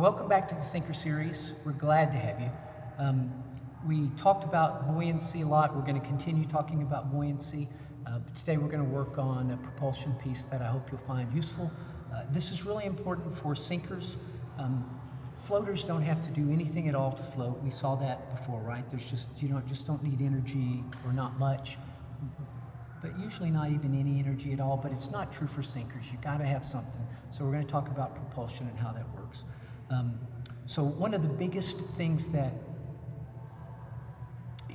welcome back to the Sinker Series. We're glad to have you. We talked about buoyancy a lot. We're going to continue talking about buoyancy. But today we're going to work on a propulsion piece that I hope you'll find useful. This is really important for sinkers. Floaters don't have to do anything at all to float. We saw that before, right? There's just, just don't need energy or not much, but usually not even any energy at all. But it's not true for sinkers. You got to have something. So we're going to talk about propulsion and how that works. So one of the biggest things that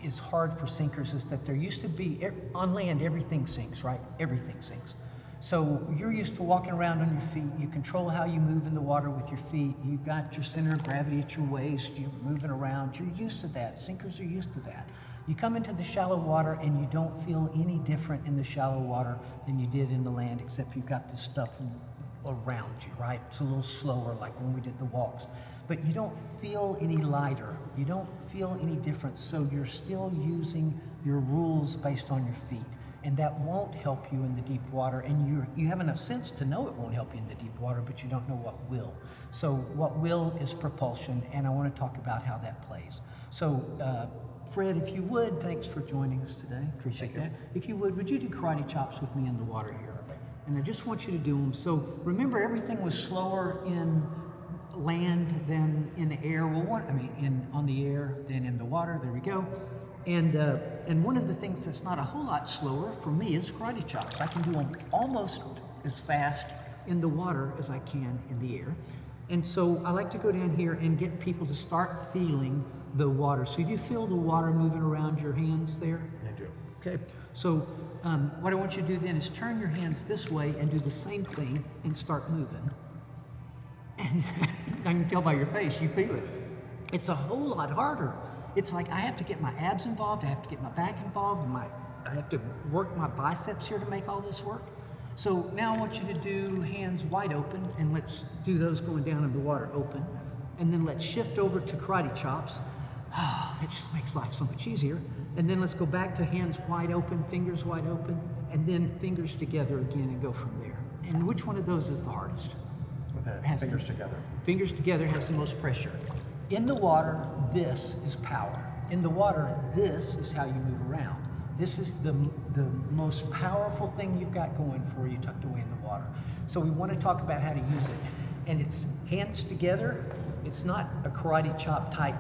is hard for sinkers is that there used to be, on land, everything sinks, right? Everything sinks. So you're used to walking around on your feet. You control how you move in the water with your feet. You've got your center of gravity at your waist. You're moving around. You're used to that. Sinkers are used to that. You come into the shallow water and you don't feel any different in the shallow water than you did in the land, except you've got this stuff around you, right? It's a little slower, like when we did the walks. But you don't feel any lighter. You don't feel any different. So you're still using your rules based on your feet. And that won't help you in the deep water. And you have enough sense to know it won't help you in the deep water, but you don't know what will. So what will is propulsion. And I want to talk about how that plays. So Fred, if you would, thanks for joining us today. Appreciate that. If you would you do karate chops with me in the water here? And I just want you to do them. So remember, everything was slower in land than in the air. Well, on the air than in the water. There we go. And one of the things that's not a whole lot slower for me is karate chops. I can do them almost as fast in the water as I can in the air. And so I like to go down here and get people to start feeling the water. So do you feel the water moving around your hands there? I do. Okay. So what I want you to do then is turn your hands this way and do the same thing and start moving. And I can tell by your face, you feel it. It's a whole lot harder. It's like I have to get my abs involved, I have to get my back involved, I have to work my biceps here to make all this work. So now I want you to do hands wide open, and let's do those going down in the water open. And then let's shift over to karate chops. It just makes life so much easier. And then let's go back to hands wide open, fingers wide open, and then fingers together again and go from there. And which one of those is the hardest? Okay, fingers together. Fingers together has the most pressure. In the water, this is power. In the water, this is how you move around. This is the most powerful thing you've got going for you tucked away in the water. So we want to talk about how to use it. And it's hands together. It's not a karate chop type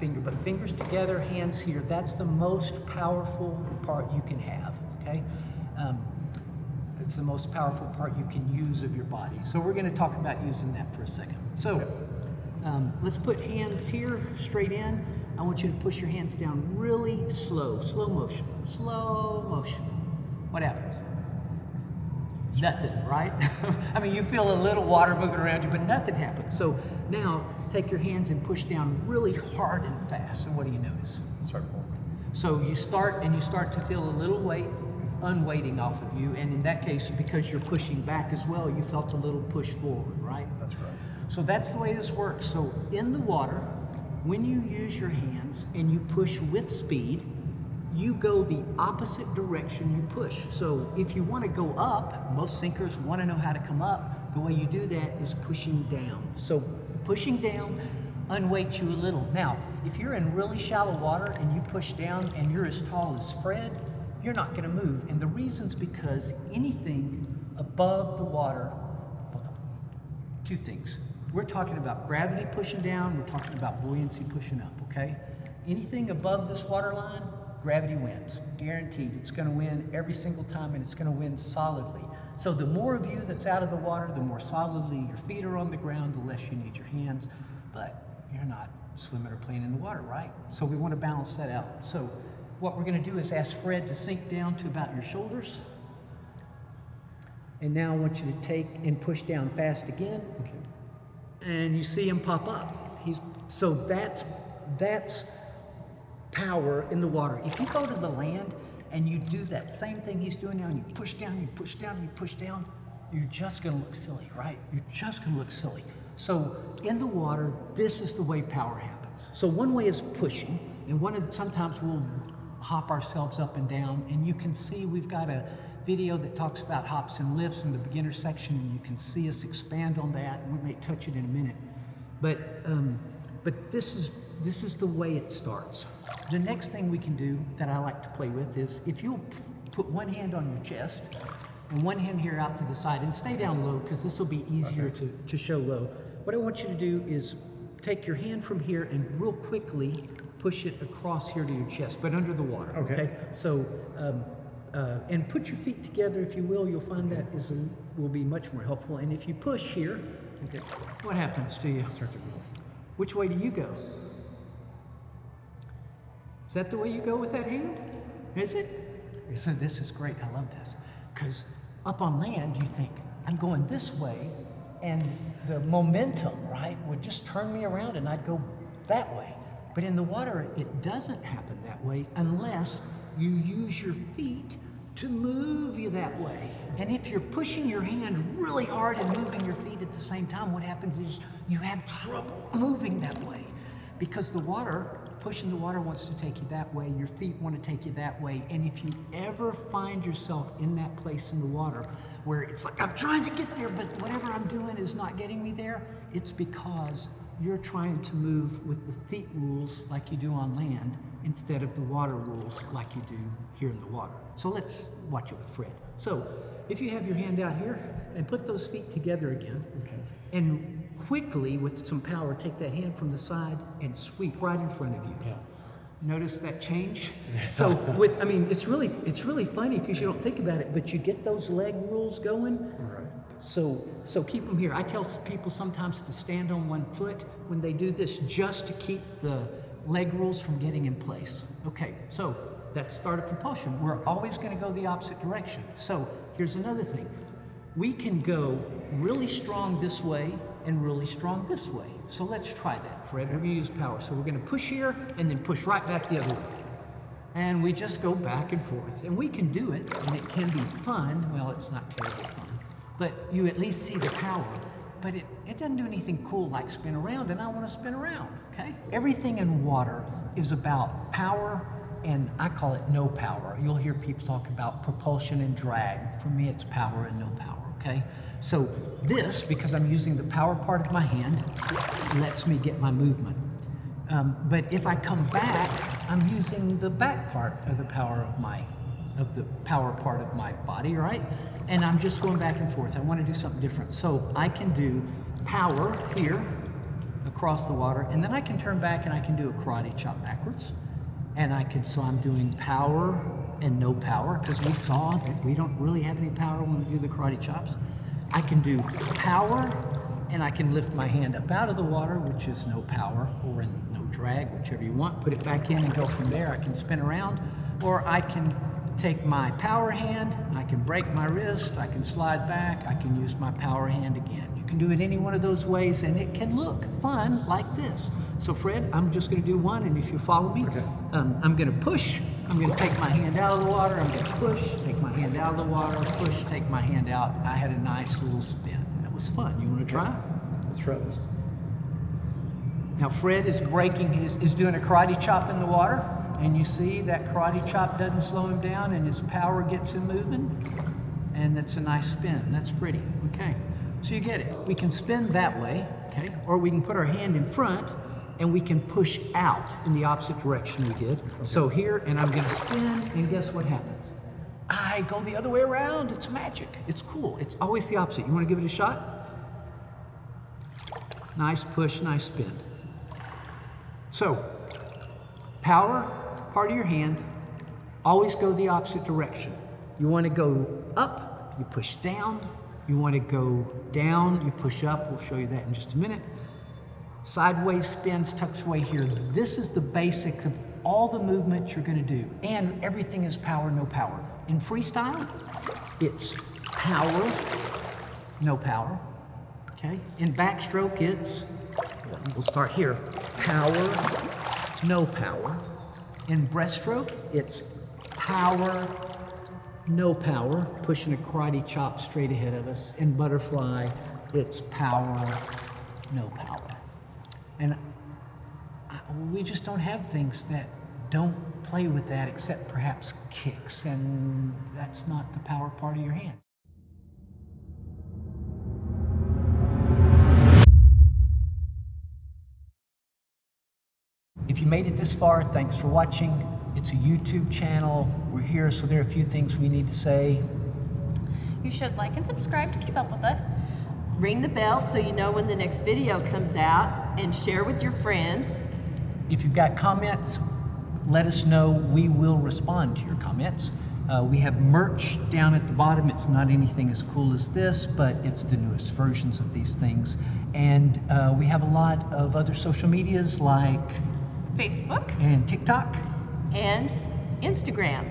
finger, but fingers together, hands here. That's the most powerful part you can have, okay? It's the most powerful part you can use of your body. So we're going to talk about using that for a second. So let's put hands here straight in. I want you to push your hands down really slow motion, slow motion. What happens? Nothing, right? I mean, you feel a little water moving around you, but nothing happens. So now take your hands and push down really hard and fast. And what do you notice? Start pulling. So you start to feel a little weight unweighting off of you, and in that case, because you're pushing back as well, you felt a little push forward, right? That's correct. So that's the way this works. So in the water, when you use your hands and you push with speed, you go the opposite direction you push. So if you want to go up, most sinkers want to know how to come up. The way you do that is pushing down. So pushing down unweights you a little. Now, if you're in really shallow water and you push down and you're as tall as Fred, you're not going to move. And the reason's because anything above the water, two things. We're talking about gravity pushing down, we're talking about buoyancy pushing up, okay? Anything above this water line, gravity wins, guaranteed. It's going to win every single time, and it's going to win solidly. So the more of you that's out of the water, the more solidly your feet are on the ground, the less you need your hands, but you're not swimming or playing in the water, right? So we want to balance that out. So what we're going to do is ask Fred to sink down to about your shoulders. And now I want you to take and push down fast again. Okay. And you see him pop up. So that's power in the water. If you go to the land and you do that same thing he's doing now, and you push down, you push down, you push down, you're just going to look silly, right? You're just going to look silly. So in the water, this is the way power happens. So one way is pushing, and sometimes we'll hop ourselves up and down, and you can see we've got a video that talks about hops and lifts in the beginner section, and you can see us expand on that, and we may touch it in a minute. But this is the way it starts. The next thing we can do that I like to play with is if you'll put one hand on your chest and one hand here out to the side and stay down low because this will be easier to show low. What I want you to do is take your hand from here and real quickly push it across here to your chest, but under the water, okay? So, and put your feet together if you will. You'll find that will be much more helpful. And if you push here, what happens to you? Which way do you go? Is that the way you go with that hand? Is it? So this is great. I love this. Because up on land, you think, I'm going this way, and the momentum, right, would just turn me around and I'd go that way. But in the water, it doesn't happen that way unless you use your feet to move you that way. And if you're pushing your hand really hard and moving your feet at the same time, what happens is you have trouble moving that way because the water, pushing the water wants to take you that way, your feet want to take you that way. And if you ever find yourself in that place in the water where it's like, I'm trying to get there, but whatever I'm doing is not getting me there, it's because you're trying to move with the feet rules like you do on land instead of the water rules like you do here in the water. So let's watch it with Fred. So if you have your hand out here and put those feet together again, and quickly with some power take that hand from the side and sweep right in front of you. Notice that change? So with, I mean, it's really funny because you don't think about it, but you get those leg rules going. So keep them here. I tell people sometimes to stand on one foot when they do this just to keep the leg rules from getting in place. Okay, so that's start of propulsion. We're always going to go the opposite direction. So here's another thing. We can go really strong this way and really strong this way. So let's try that, Fred. We're going to use power. So we're going to push here and then push right back the other way. And we just go back and forth. And we can do it, and it can be fun. Well, it's not terribly fun. But you at least see the power. But it doesn't do anything cool like spin around, and I want to spin around, okay? Everything in water is about power, and I call it no power. You'll hear people talk about propulsion and drag. For me, it's power and no power, okay? So this, because I'm using the power part of my hand, lets me get my movement. But if I come back, I'm using the back part of the power part of my body, right? And I'm just going back and forth. I want to do something different. So I can do power here across the water, and then I can turn back and I can do a karate chop backwards. And so I'm doing power and no power because we saw that we don't really have any power when we do the karate chops. I can do power and I can lift my hand up out of the water, which is no power, or in no drag, whichever you want, put it back in and go from there. I can spin around, or I can take my power hand, I can break my wrist, I can slide back, I can use my power hand again. You can do it any one of those ways and it can look fun like this. So Fred, I'm just gonna do one, and if you follow me, I'm gonna push, I'm gonna take my hand out of the water, I'm gonna push, take my hand out of the water, push, take my hand out. I had a nice little spin. That was fun. You wanna try? Let's try this. Now Fred is is doing a karate chop in the water. And you see that karate chop doesn't slow him down and his power gets him moving. And it's a nice spin. That's pretty. Okay. So you get it. We can spin that way, okay? Or we can put our hand in front and we can push out in the opposite direction we did. Okay. So here, and I'm gonna spin, and guess what happens? I go the other way around. It's magic. It's cool. It's always the opposite. You wanna give it a shot? Nice push, nice spin. So, power, part of your hand, always go the opposite direction. You want to go up, you push down. You want to go down, you push up. We'll show you that in just a minute. Sideways spins, tucks away here. This is the basic of all the movements you're going to do. And everything is power, no power. In freestyle, it's power, no power. Okay? In backstroke, it's, we'll start here, power, no power. In breaststroke, it's power, no power, pushing a karate chop straight ahead of us. In butterfly, it's power, no power. And we just don't have things that don't play with that except perhaps kicks, and that's not the power part of your hand. If you made it this far, thanks for watching. It's a YouTube channel. We're here, so there are a few things we need to say. You should like and subscribe to keep up with us. Ring the bell so you know when the next video comes out, and share with your friends. If you've got comments, let us know. We will respond to your comments. We have merch down at the bottom. It's not anything as cool as this, but it's the newest versions of these things. And we have a lot of other social medias like Facebook and TikTok And Instagram.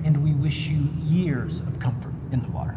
and we wish you years of comfort in the water.